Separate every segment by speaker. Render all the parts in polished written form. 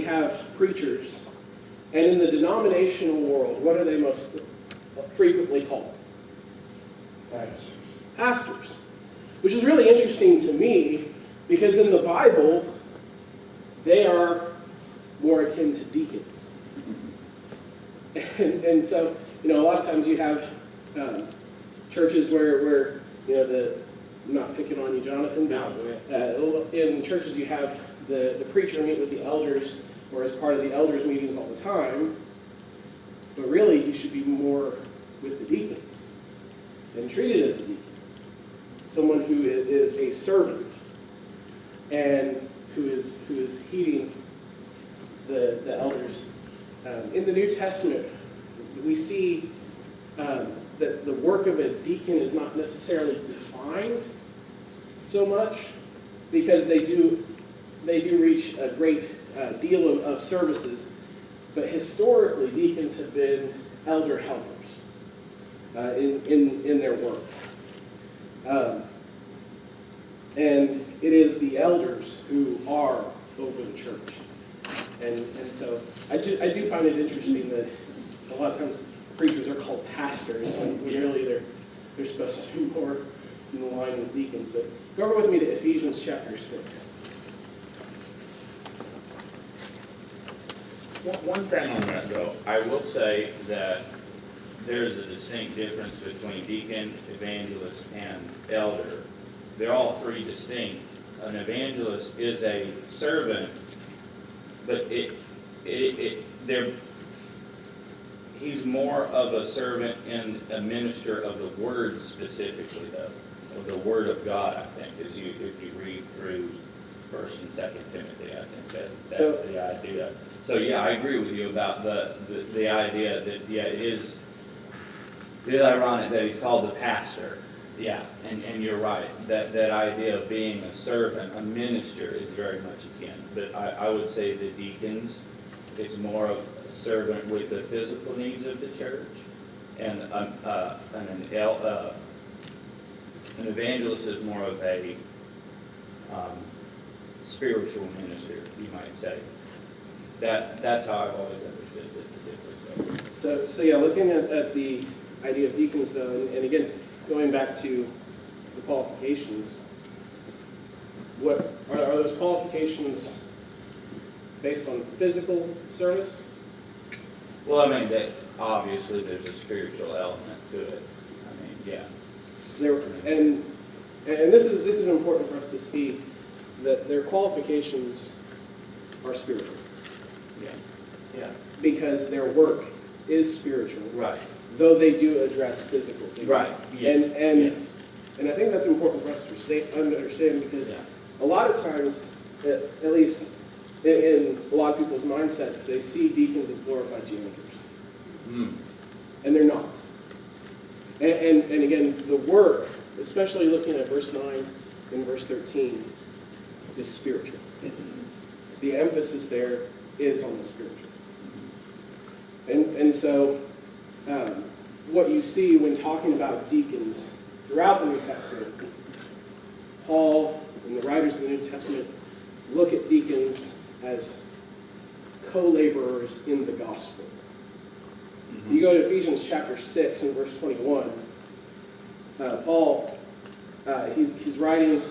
Speaker 1: we have preachers, and in the denominational world, what are they most frequently called?
Speaker 2: Pastors.
Speaker 1: Pastors. Which is really interesting to me, because in the Bible, they are more akin to deacons. And so, a lot of times you have churches where I'm not picking on you, Jonathan, but in churches you have the preacher meet with the elders, or as part of the elders' meetings all the time, but really he should be more with the deacons and treated as a deacon. Someone who is a servant and who is heeding the elders. In the New Testament, we see that the work of a deacon is not necessarily defined so much, because they do reach a great deal of services, but historically deacons have been elder helpers in their work. And it is the elders who are over the church. And so I do find it interesting that a lot of times preachers are called pastors, when really they're supposed to be more in line with deacons. But go over with me to Ephesians chapter 6.
Speaker 3: One thing on that, though, I will say that there's a distinct difference between deacon, evangelist, and elder. They're all three distinct. An evangelist is a servant, but he's more of a servant and a minister of the word specifically, though, of the word of God, I think, if you read through 1st and 2nd Timothy, I think that's the idea. So yeah, I agree with you about the idea that, yeah, it is ironic that he's called the pastor. Yeah, and you're right. That idea of being a servant, a minister, is very much akin. But I would say the deacons is more of a servant with the physical needs of the church, and an evangelist is more of a spiritual minister, you might say. That's how I've always understood the difference.
Speaker 1: So yeah, looking at the idea of deacons, though, and again, going back to the qualifications, what are those qualifications based on physical service?
Speaker 3: Well, I mean, that obviously there's a spiritual element to it. I mean, yeah.
Speaker 1: And this is important for us to see, that their qualifications are spiritual.
Speaker 3: Yeah.
Speaker 1: Because their work is spiritual.
Speaker 3: Right.
Speaker 1: Though they do address physical things.
Speaker 3: Right.
Speaker 1: Yes. And I think that's important for us to understand, because a lot of times, at least in a lot of people's mindsets, they see deacons as glorified janitors. And they're not. And again, the work, especially looking at verse 9 and verse 13, is spiritual. The emphasis there is on the spiritual. And so what you see when talking about deacons throughout the New Testament, Paul and the writers of the New Testament look at deacons as co-laborers in the gospel. You go to Ephesians chapter 6 and verse 21. Paul, he's writing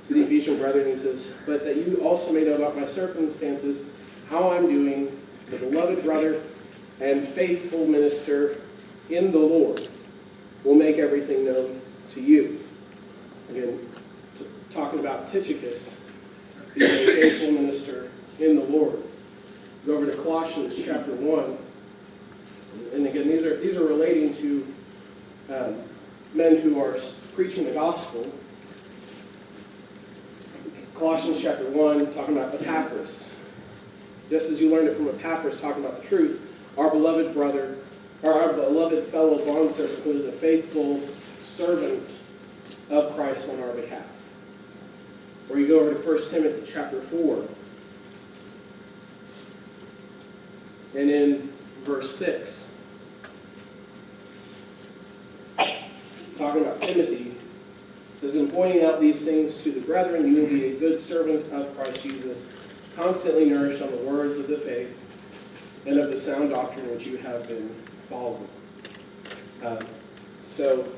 Speaker 1: to the Ephesian brethren, and he says, "But that you also may know about my circumstances, how I'm doing, the beloved brother and faithful minister in the Lord will make everything known to you." Again, talking about Tychicus, he's a faithful minister in the Lord. Go over to Colossians chapter 1. And again, these are relating to men who are preaching the gospel. Colossians chapter 1, talking about Epaphras. Just as you learned it from Epaphras, talking about the truth, our beloved brother, or our beloved fellow bondservant, who is a faithful servant of Christ on our behalf. Or you go over to 1 Timothy chapter 4. And in verse 6, talking about Timothy, it says, "In pointing out these things to the brethren, you will be a good servant of Christ Jesus, constantly nourished on the words of the faith and of the sound doctrine which you have been following. So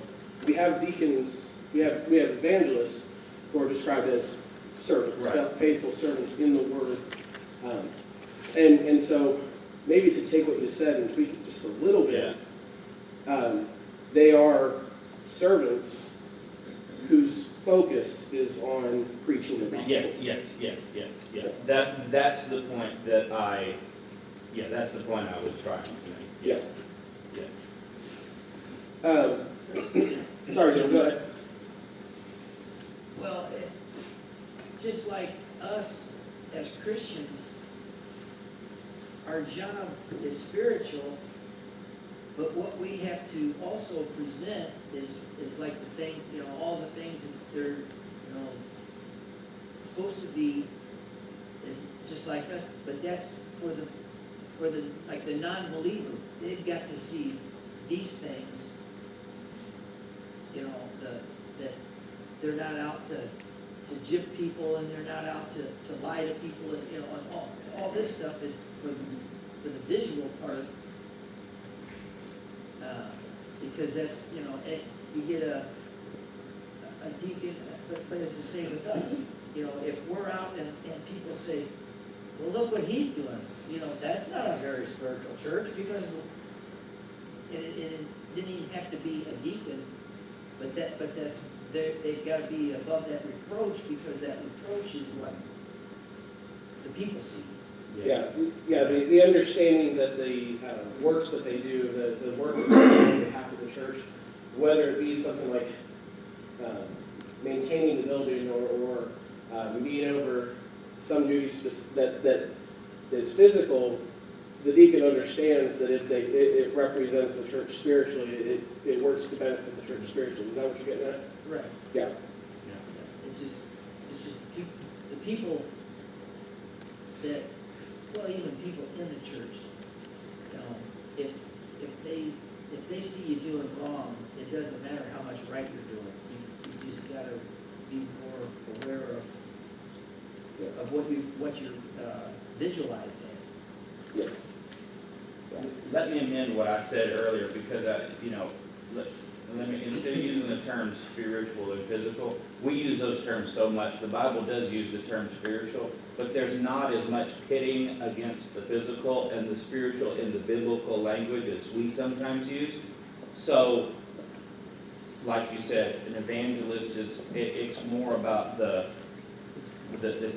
Speaker 1: we have deacons, we have evangelists who are described as servants,
Speaker 3: Right.
Speaker 1: faithful servants in the word. And so maybe to take what you said and tweak it just a little bit, they are servants whose focus is on preaching the gospel.
Speaker 3: Yes. That's the point that that's the point I was trying to make.
Speaker 1: Yeah.
Speaker 3: Yeah.
Speaker 1: Sorry, Jim, go ahead.
Speaker 4: Well, just like us as Christians, our job is spiritual, but what we have to also present is like the things, all the things that they're, supposed to be, is just like us, but that's for the like the non-believer. They've got to see these things, that they're not out to jip people, and they're not out to lie to people, and all this stuff is for the visual part, because that's, you get a deacon, but it's the same with us. If we're out and people say, well, look what he's doing, that's not a very spiritual church, because it didn't even have to be a deacon, but that's, they've got to be above that reproach, because that reproach is what the people see.
Speaker 1: The understanding that the works that they do, the work that they do on behalf of the church, whether it be something like maintaining the building or being over some duties that is physical, the deacon understands that it represents the church spiritually. It works to benefit the church spiritually. Is that what you're getting at?
Speaker 4: Right.
Speaker 1: Yeah.
Speaker 4: It's just the people that, well, even people in the church, if they see you doing wrong, it doesn't matter how much right you're doing. You just got to be more aware of what you're visualized as.
Speaker 1: Yes.
Speaker 3: Let me amend what I said earlier, because let me, instead of using the terms spiritual and physical, we use those terms so much. The Bible does use the term spiritual, but there's not as much pitting against the physical and the spiritual in the biblical language as we sometimes use. So, like you said, an evangelist it's more about the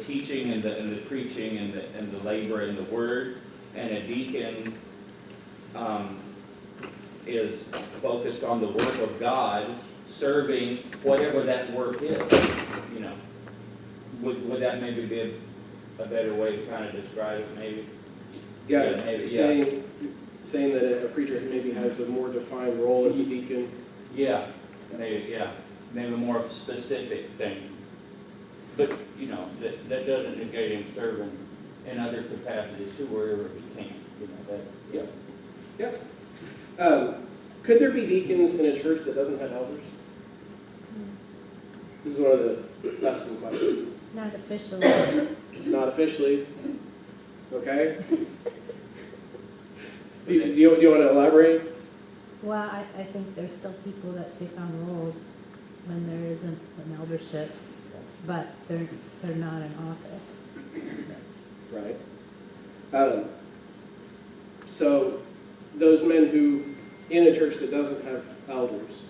Speaker 3: teaching and the preaching and the labor and the word, and a deacon is focused on the work of God, serving whatever that work is. Would that maybe be a better way to kind of describe it, maybe?
Speaker 1: Yeah,
Speaker 3: Maybe,
Speaker 1: saying that a preacher maybe has a more defined role as a deacon.
Speaker 3: Maybe a more specific thing. But, that doesn't negate him serving in other capacities too, wherever he can.
Speaker 1: Could there be deacons in a church that doesn't have elders? This is one of the lesson questions.
Speaker 5: Not officially.
Speaker 1: Not officially. Okay. Do you want to elaborate?
Speaker 5: Well, I think there's still people that take on roles when there isn't an eldership, but they're not in office.
Speaker 1: Right. So those men who, in a church that doesn't have elders,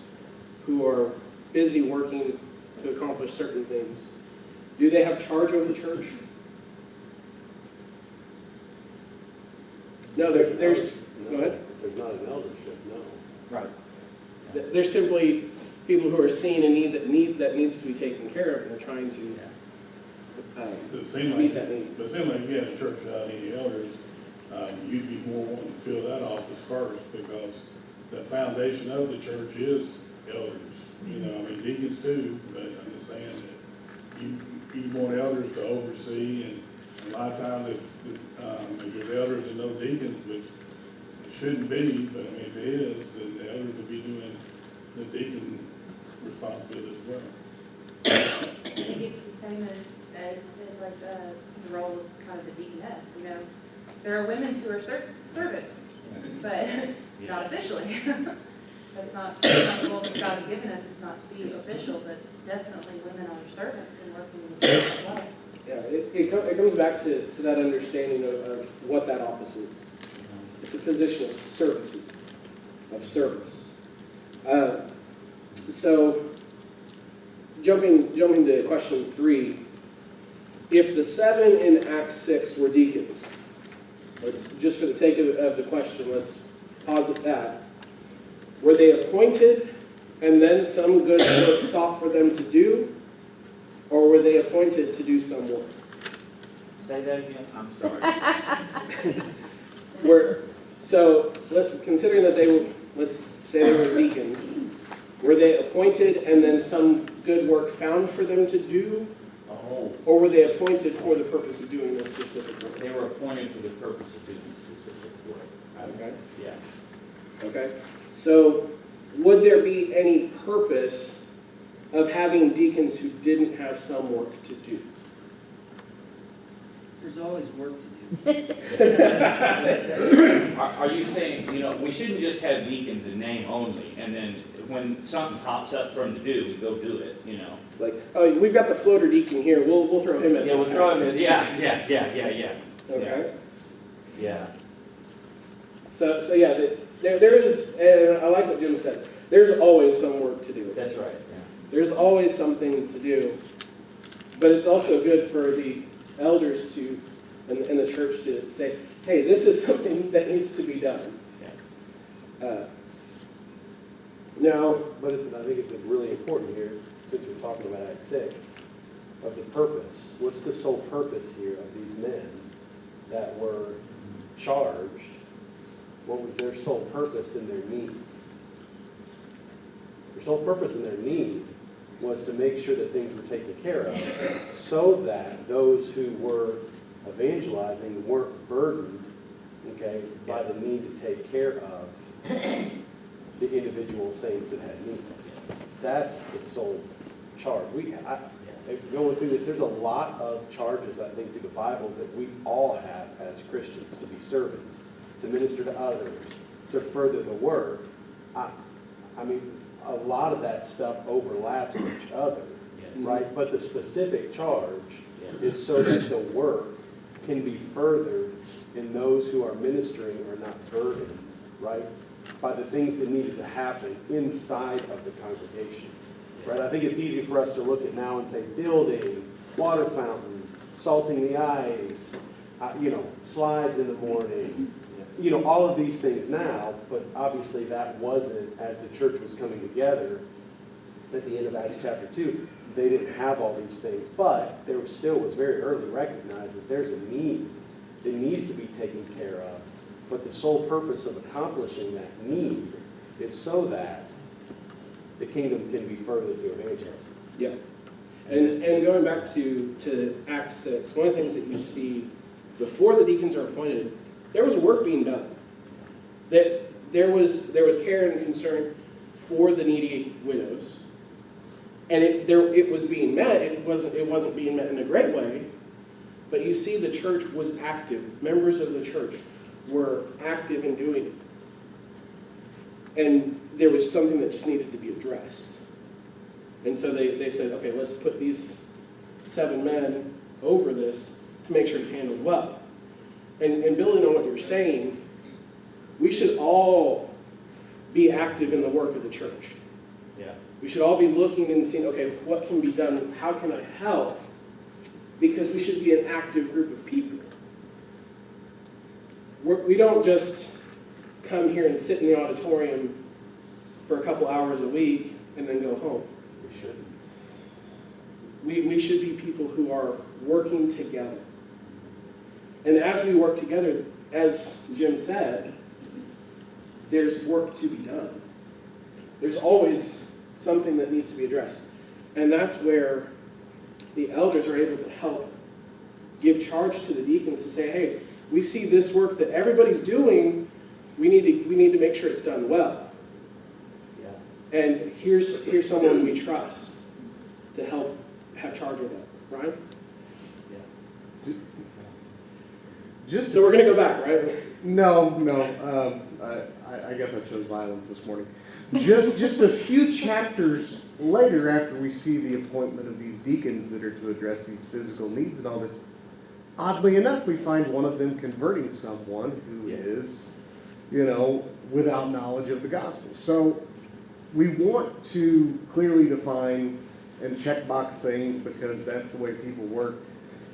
Speaker 1: who are busy working to accomplish certain things, do they have charge over the church? No, there's. Go ahead.
Speaker 2: If there's not an eldership, no.
Speaker 1: Right. They're simply people who are seeing a need that needs to be taken care of, and they're trying to
Speaker 6: It seemed
Speaker 1: meet
Speaker 6: like,
Speaker 1: that need.
Speaker 6: it seemed like if you had a church without any elders, you'd be more wanting to fill that office first, because the foundation of the church is elders. Deacons too, but I'm just saying that you want elders to oversee, and a lot of times if there's elders and no deacons, which it shouldn't be, but if it is, then the elders will be doing the deacon responsibility as well.
Speaker 7: I think it's the same as as like the role of kind of the deaconess, you know. There are women who are servants, but not officially. That's not the role that God has given us, is not to be official, but definitely women are servants and working in the church as well.
Speaker 1: Yeah, it comes back to that understanding of what that office is. It's a position of servitude, of service. So, jumping to question 3, if the 7 in Acts 6 were deacons, let's just for the sake of the question, let's posit that. Were they appointed and then some good work sought for them to do, or were they appointed to do some work?
Speaker 3: Say that again, I'm sorry.
Speaker 1: Considering that they were, let's say they were deacons, were they appointed and then some good work found for them to do,
Speaker 3: Oh,
Speaker 1: or were they appointed for the purpose of doing this specific work?
Speaker 3: they were appointed for the purpose of doing specific work.
Speaker 1: Okay.
Speaker 3: Yeah.
Speaker 1: Okay. So, would there be any purpose of having deacons who didn't have some work to do?
Speaker 4: There's always work to do.
Speaker 3: Are you saying, we shouldn't just have deacons in name only, and then when something pops up for them to do, we go do it,
Speaker 1: It's like, oh, we've got the floater deacon here. We'll throw him in.
Speaker 3: Yeah, we'll throw him in, yeah.
Speaker 1: Okay.
Speaker 3: Yeah.
Speaker 1: So yeah, there is, and I like what Jim said. There's always some work to do.
Speaker 3: That's right, yeah.
Speaker 1: There's always something to do, but it's also good for the elders to, and the church to say, hey, this is something that needs to be done. Now,
Speaker 2: But I think it's really important here, since we're talking about Act 6, of the purpose. What's the sole purpose here of these men that were charged? What was their sole purpose in their need? Their sole purpose in their need was to make sure that things were taken care of so that those who were evangelizing weren't burdened, okay, by the need to take care of the individual saints that had needs. That's the sole charge. Going through this, there's a lot of charges, I think, through the Bible that we all have as Christians, to be servants, to minister to others, to further the work. I mean, a lot of that stuff overlaps each other, right? But the specific charge is so that the work can be furthered and those who are ministering are not burdened, right, by the things that needed to happen inside of the congregation, right? I think it's easy for us to look at now and say building, water fountain, salting the ice, slides in the morning, all of these things now, but obviously that wasn't, as the church was coming together at the end of Acts chapter 2, they didn't have all these things, but there was very early recognized that there's a need that needs to be taken care of, but the sole purpose of accomplishing that need is so that the kingdom can be furthered through evangelism.
Speaker 1: yeah. And going back to Acts 6, one of the things that you see before the deacons are appointed, there was work being done. That there was care and concern for the needy widows, and it was being met. It wasn't being met in a great way, but you see the church was active. Members of the church were active in doing it, and there was something that just needed to be addressed. And so they said, okay, let's put these 7 men over this to make sure it's handled well. And building on what you're saying, we should all be active in the work of the church.
Speaker 3: Yeah.
Speaker 1: We should all be looking and seeing, okay, what can be done? How can I help? Because we should be an active group of people. We don't just come here and sit in the auditorium for a couple hours a week and then go home.
Speaker 2: We should.
Speaker 1: We should be people who are working together. And as we work together, as Jim said, there's work to be done. There's always something that needs to be addressed. And that's where the elders are able to help give charge to the deacons to say, hey, we see this work that everybody's doing, we need to make sure it's done well.
Speaker 2: Yeah.
Speaker 1: And here's someone we trust to help have charge of that, right?
Speaker 8: Just
Speaker 1: So we're gonna go back, right?
Speaker 8: no. I guess I chose violence this morning. Just a few chapters later, after we see the appointment of these deacons that are to address these physical needs and all this, oddly enough, we find one of them converting someone who is, without knowledge of the gospel. So we want to clearly define and checkbox things because that's the way people work.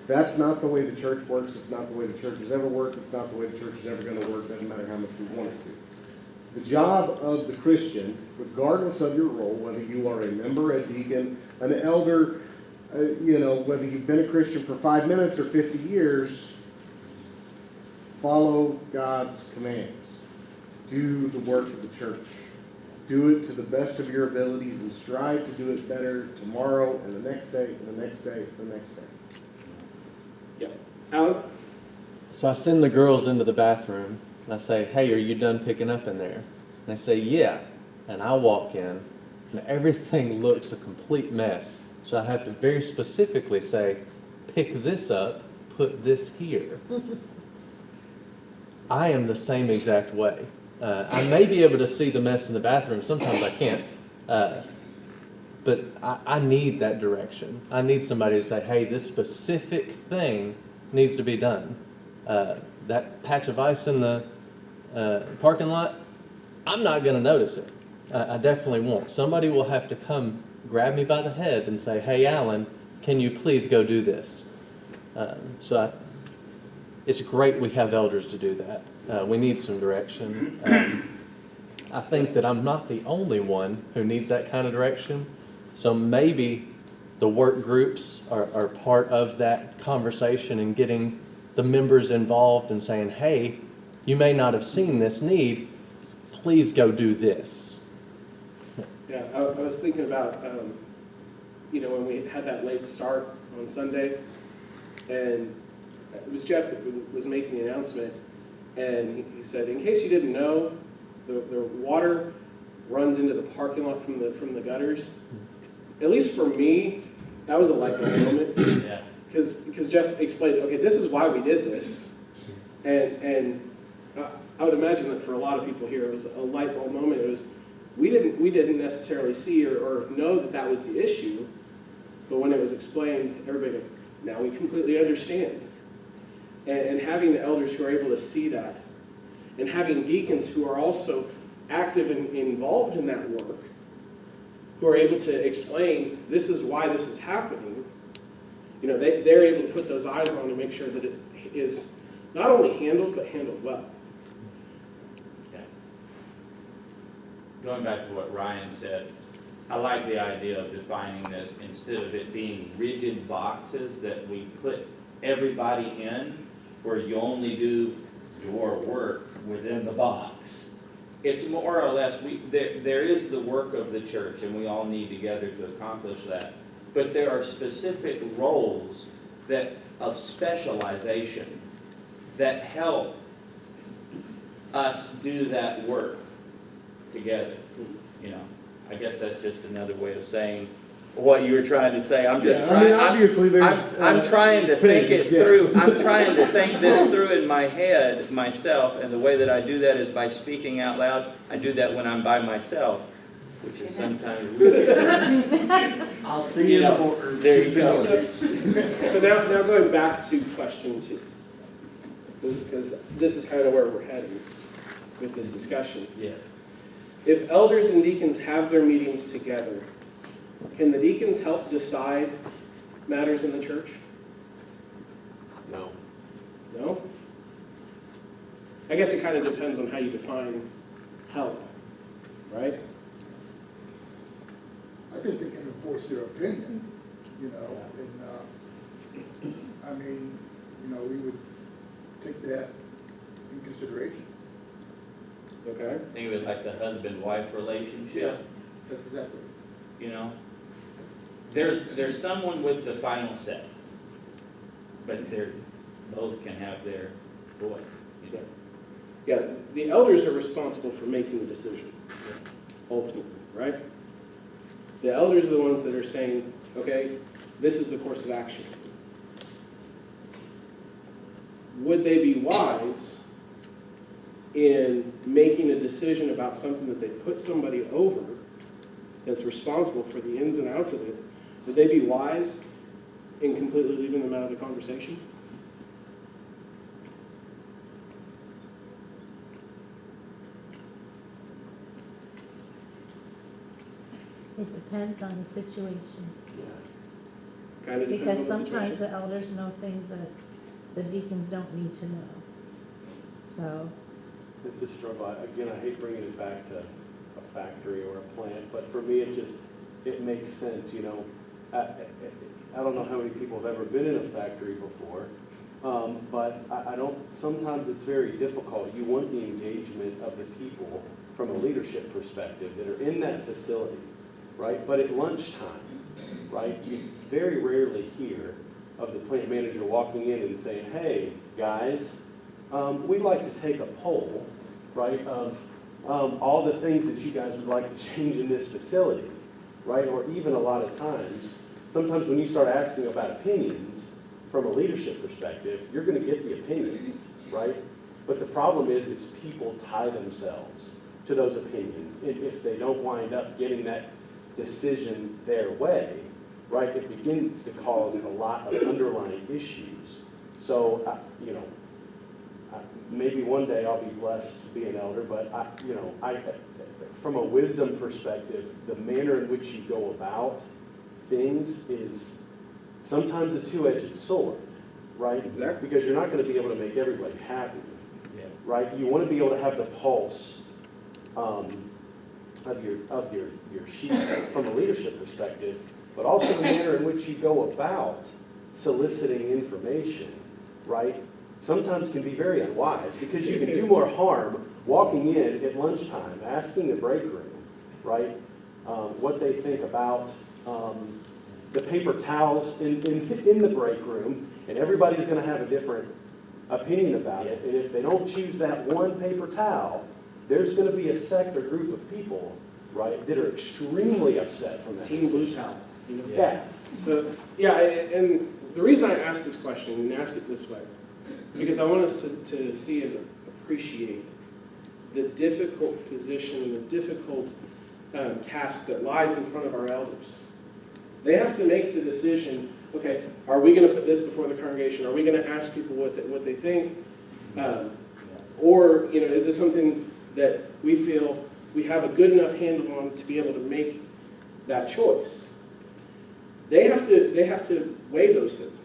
Speaker 8: That's not the way the church works. It's not the way the church has ever worked. It's not the way the church is ever going to work. Doesn't matter how much we want it to. The job of the Christian, regardless of your role, whether you are a member, a deacon, an elder, whether you've been a Christian for 5 minutes or 50 years, follow God's commands. Do the work of the church. Do it to the best of your abilities and strive to do it better tomorrow and the next day and the next day and the next day.
Speaker 1: Yeah. Alan?
Speaker 9: So I send the girls into the bathroom and I say, hey, are you done picking up in there? And they say, yeah. And I walk in and everything looks a complete mess. So I have to very specifically say, pick this up, put this here. I am the same exact way. I may be able to see the mess in the bathroom. Sometimes I can't. But I need that direction. I need somebody to say, hey, this specific thing needs to be done. That patch of ice in the parking lot, I'm not going to notice it. I definitely won't. Somebody will have to come grab me by the head and say, hey, Alan, can you please go do this? It's great we have elders to do that. We need some direction. I think that I'm not the only one who needs that kind of direction. So maybe the work groups are part of that conversation and getting the members involved and saying, hey, you may not have seen this need, please go do this.
Speaker 1: Yeah, I was thinking about, when we had that late start on Sunday, and it was Jeff that was making the announcement, and he said, in case you didn't know, the water runs into the parking lot from the gutters. At least for me, that was a light bulb moment.
Speaker 3: Yeah.
Speaker 1: Because Jeff explained, okay, this is why we did this. And I would imagine that for a lot of people here, it was a light bulb moment. It was, we didn't necessarily see or know that was the issue, but when it was explained, everybody goes, now we completely understand. And having the elders who are able to see that, and having deacons who are also active and involved in that work, who are able to explain, this is why this is happening, they're able to put those eyes on to make sure that it is not only handled, but handled well.
Speaker 3: Yeah. Going back to what Ryan said, I like the idea of defining this instead of it being rigid boxes that we put everybody in where you only do your work within the box. It's more or less, there is the work of the church and we all need together to accomplish that. But there are specific roles of specialization that help us do that work together. I guess that's just another way of saying what you were trying to say. I'm just trying.
Speaker 8: Obviously,
Speaker 3: I'm trying to think it through. I'm trying to think this through in my head myself, and the way that I do that is by speaking out loud. I do that when I'm by myself, which is sometimes really.
Speaker 8: I'll see you later.
Speaker 3: There you go.
Speaker 1: So now going back to question 2, because this is kind of where we're heading with this discussion.
Speaker 3: Yeah.
Speaker 1: If elders and deacons have their meetings together, can the deacons help decide matters in the church?
Speaker 2: No.
Speaker 1: No? I guess it kind of depends on how you define help, right?
Speaker 10: I think they can enforce their opinion, and, we would take that in consideration.
Speaker 1: Okay.
Speaker 3: Think of it like the husband-wife relationship.
Speaker 10: That's exactly.
Speaker 3: There's someone with the final say, but both can have their voice.
Speaker 1: Yeah, the elders are responsible for making the decision, ultimately, right? The elders are the ones that are saying, okay, this is the course of action. would they be wise in making a decision about something that they put somebody over that's responsible for the ins and outs of it? Would they be wise in completely leaving them out of the conversation?
Speaker 5: It depends on the situation.
Speaker 1: Kind of
Speaker 5: Because
Speaker 1: depends on the
Speaker 5: sometimes
Speaker 1: situation.
Speaker 5: the elders know things that the deacons don't need to know. So,
Speaker 2: It's a struggle. Again, I hate bringing it back to a factory or a plant, but for me, it makes sense, you know. I don't know how many people have ever been in a factory before, but I don't, sometimes it's very difficult. You want the engagement of the people from a leadership perspective that are in that facility, right? But at lunchtime, right, you very rarely hear of the plant manager walking in and saying, hey, guys, we'd like to take a poll, right, of all the things that you guys would like to change in this facility, right? Or even a lot of times, sometimes when you start asking about opinions from a leadership perspective, you're going to get the opinions, right? But the problem is people tie themselves to those opinions. And if they don't wind up getting that decision their way, right, it begins to cause a lot of underlying issues. So, you know, maybe one day I'll be blessed to be an elder, but from a wisdom perspective, the manner in which you go about things is sometimes a two-edged sword, right?
Speaker 1: Exactly.
Speaker 2: Because you're not going to be able to make everybody happy, right? You want to be able to have the pulse of your sheep from a leadership perspective, but also the manner in which you go about soliciting information, right? Sometimes can be very unwise because you can do more harm walking in at lunchtime, asking the break room, right, what they think about the paper towels in the break room, and everybody's going to have a different opinion about it. And if they don't choose that one paper towel, there's going to be a sect or group of people, right, that are extremely upset from that.
Speaker 1: Team Blue Towel. You know?
Speaker 2: Yeah.
Speaker 1: So, yeah, and the reason I asked this question and ask it this way, because I want us to see and appreciate the difficult position and the difficult task that lies in front of our elders. They have to make the decision, okay, are we going to put this before the congregation? Are we going to ask people what they think? Or, you know, is this something that we feel we have a good enough handle on to be able to make that choice? They have to weigh those things.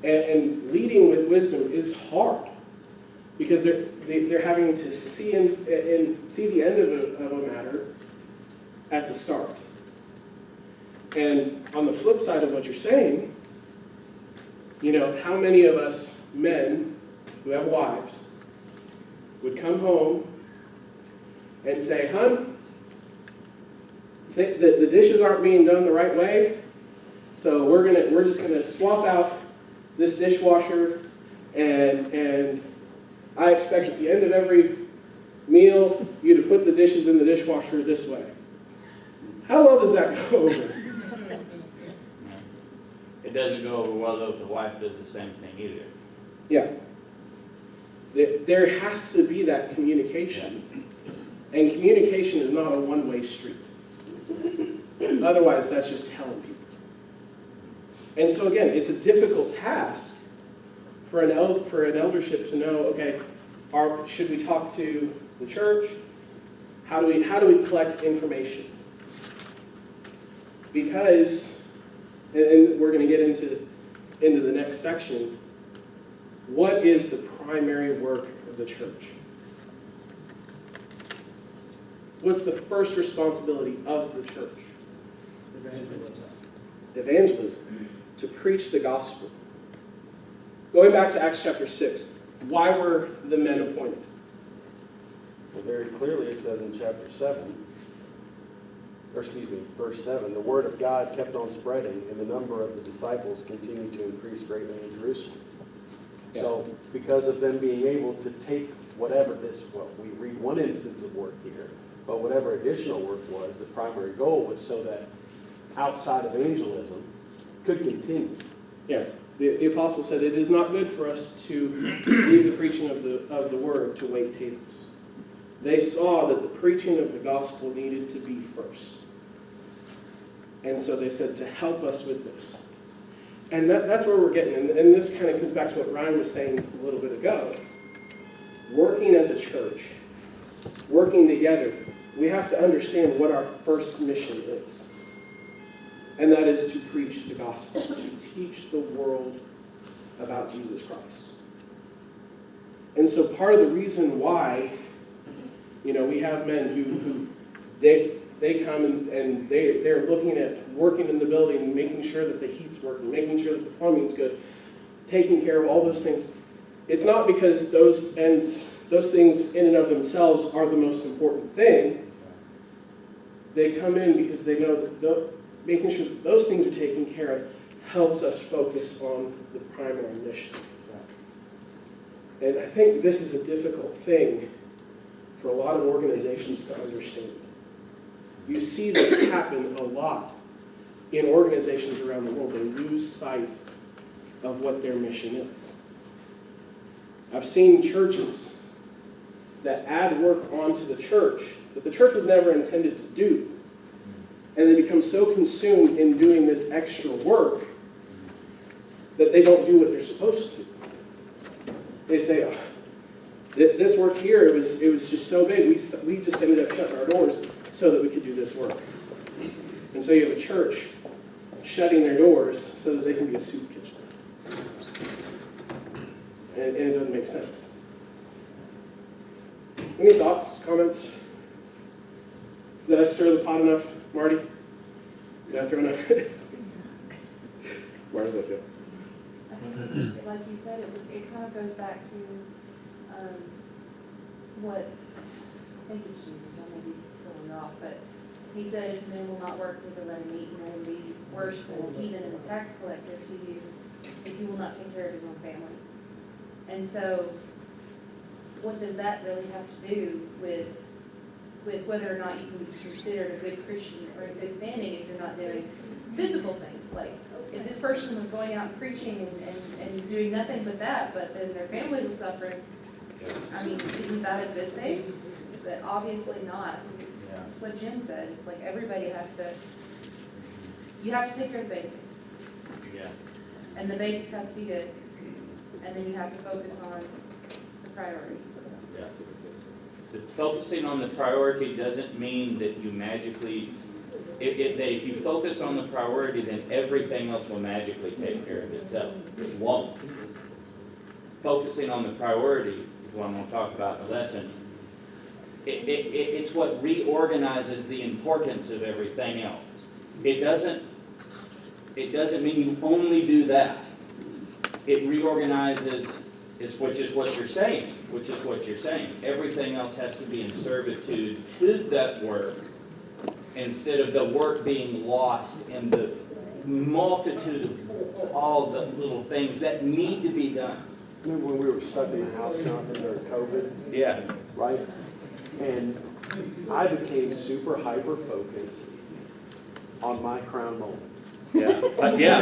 Speaker 1: And leading with wisdom is hard because they're having to see and see the end of a matter at the start. And on the flip side of what you're saying, you know, how many of us men who have wives would come home and say, "Hun, the dishes aren't being done the right way, so we're just gonna swap out this dishwasher, and I expect at the end of every meal you to put the dishes in the dishwasher this way." How well does that go over?
Speaker 3: It doesn't go over well though if the wife does the same thing either.
Speaker 1: Yeah. There has to be that communication. And communication is not a one-way street. Otherwise, that's just telling people. And so again, it's a difficult task for an eldership to know, okay, should we talk to the church? How do we collect information? Because, and we're going to get into the next section, what is the primary work of the church? What's the first responsibility of the church? Evangelism. To preach the gospel. Going back to Acts chapter 6, why were the men appointed?
Speaker 2: Well, very clearly it says in chapter 7, verse 7, the word of God kept on spreading, and the number of the disciples continued to increase greatly in Jerusalem.
Speaker 1: Yeah.
Speaker 2: So, because of them being able to take whatever we read one instance of work here, but whatever additional work was, the primary goal was so that outside evangelism could continue.
Speaker 1: Yeah. The apostle said, it is not good for us to leave the preaching of the word to wait tables. They saw that the preaching of the gospel needed to be first. And so they said, to help us with this. And that's where we're getting. And this kind of comes back to what Ryan was saying a little bit ago. Working as a church, working together, we have to understand what our first mission is. And that is to preach the gospel, to teach the world about Jesus Christ. And so part of the reason why, we have men who they come and they're looking at working in the building, making sure that the heat's working, making sure that the plumbing's good, taking care of all those things. It's not because those things in and of themselves are the most important thing. They come in because they know that making sure that those things are taken care of helps us focus on the primary mission. And I think this is a difficult thing for a lot of organizations to understand. You see this happen a lot in organizations around the world. They lose sight of what their mission is. I've seen churches that add work onto the church that the church was never intended to do. And they become so consumed in doing this extra work that they don't do what they're supposed to. They say, oh, this work here, it was just so big, we just ended up shutting our doors so that we could do this work. And so you have a church shutting their doors so that they can be a soup kitchen. And it doesn't make sense. Any thoughts, comments? Did I stir the pot enough, Marty? Did I throw enough? Marty's like, yeah.
Speaker 7: I think, like you said, it kind of goes back to what, I think it's Jesus, I may be throwing off, but he said, if men will not work with the running meat, and will be worse than a heathen and a tax collector to you, if he will not take care of his own family. And so, what does that really have to do with whether or not you can be considered a good Christian or in good standing if you're not doing physical things? Like, if this person was going out and preaching and doing nothing but that, but then their family was suffering, I mean, isn't that a good thing? But obviously not. That's what Jim said. It's like everybody has to, you have to take care of the basics.
Speaker 3: Yeah.
Speaker 7: And the basics have to be good. And then you have to focus on the priority.
Speaker 3: Yeah. But focusing on the priority doesn't mean that you magically, if you focus on the priority, then everything else will magically take care of itself. It won't. Focusing on the priority is what I'm going to talk about in the lesson. It's what reorganizes the importance of everything else. It doesn't mean you only do that. It reorganizes, which is what you're saying. Everything else has to be in servitude to that work, instead of the work being lost in the multitude of all the little things that need to be done.
Speaker 2: Remember when we were stuck in the house, Jonathan, during COVID?
Speaker 3: Yeah.
Speaker 2: Right? And I became super hyper-focused on my crown mold.
Speaker 3: Yeah. Yeah.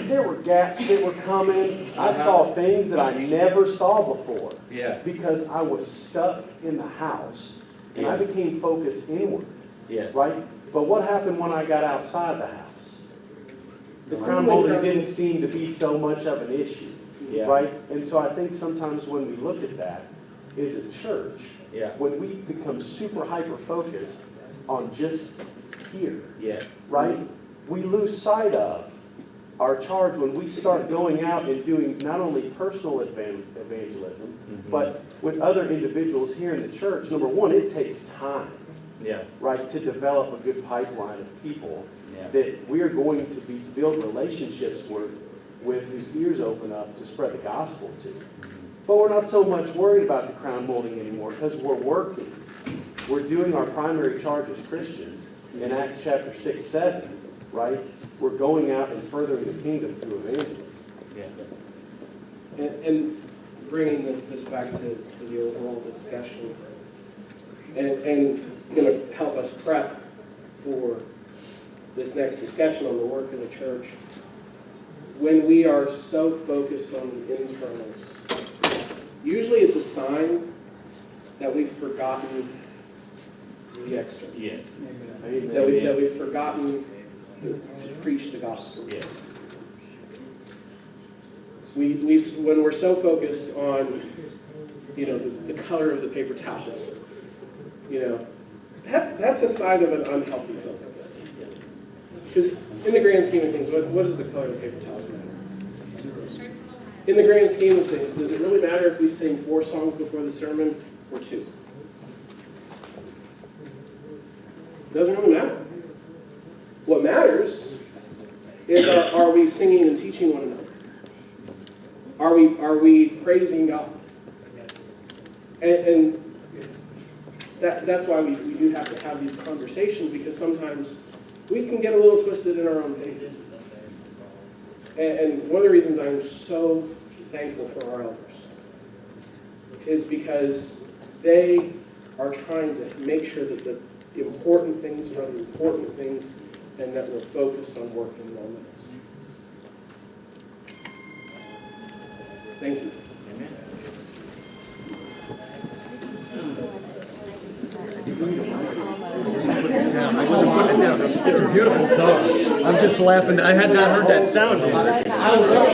Speaker 2: There were gaps that were coming. I saw things that I never saw before.
Speaker 3: Yeah.
Speaker 2: Because I was stuck in the house, and I became focused inward.
Speaker 3: Yeah.
Speaker 2: Right? But what happened when I got outside the house? The crown molding didn't seem to be so much of an issue.
Speaker 3: Yeah.
Speaker 2: Right? And so I think sometimes when we look at that, is a church,
Speaker 3: Yeah.
Speaker 2: when we become super hyper-focused on just here,
Speaker 3: Yeah.
Speaker 2: right? We lose sight of our charge when we start going out and doing not only personal evangelism, but with other individuals here in the church. Number one, it takes time,
Speaker 3: Yeah.
Speaker 2: right, to develop a good pipeline of people
Speaker 3: Yeah.
Speaker 2: that we are going to build relationships with whose ears open up to spread the gospel to. But we're not so much worried about the crown molding anymore because we're working. We're doing our primary charge as Christians in Acts chapter 6, 7, right? We're going out and furthering the kingdom through evangelism.
Speaker 3: Yeah.
Speaker 1: And bringing this back to the overall discussion, and going to help us prep for this next discussion on the work of the church. when we are so focused on the internals, usually it's a sign that we've forgotten the external.
Speaker 3: Yeah,
Speaker 1: That we've forgotten to preach the gospel.
Speaker 3: yeah.
Speaker 1: When we're so focused on, the color of the paper towels, that's a sign of an unhealthy focus. Because in the grand scheme of things, what does the color of the paper towels matter? In the grand scheme of things, does it really matter if we sing 4 songs before the sermon or 2? It doesn't really matter. What matters is are we singing and teaching one another? Are we praising God? And that's why we do have to have these conversations, because sometimes we can get a little twisted in our own opinion. And one of the reasons I'm so thankful for our elders is because they are trying to make sure that the important things are the important things, and that we're focused on working on those. Thank you.
Speaker 11: I wasn't putting it down. It's a beautiful poem. I'm just laughing. I had not heard that sound yet.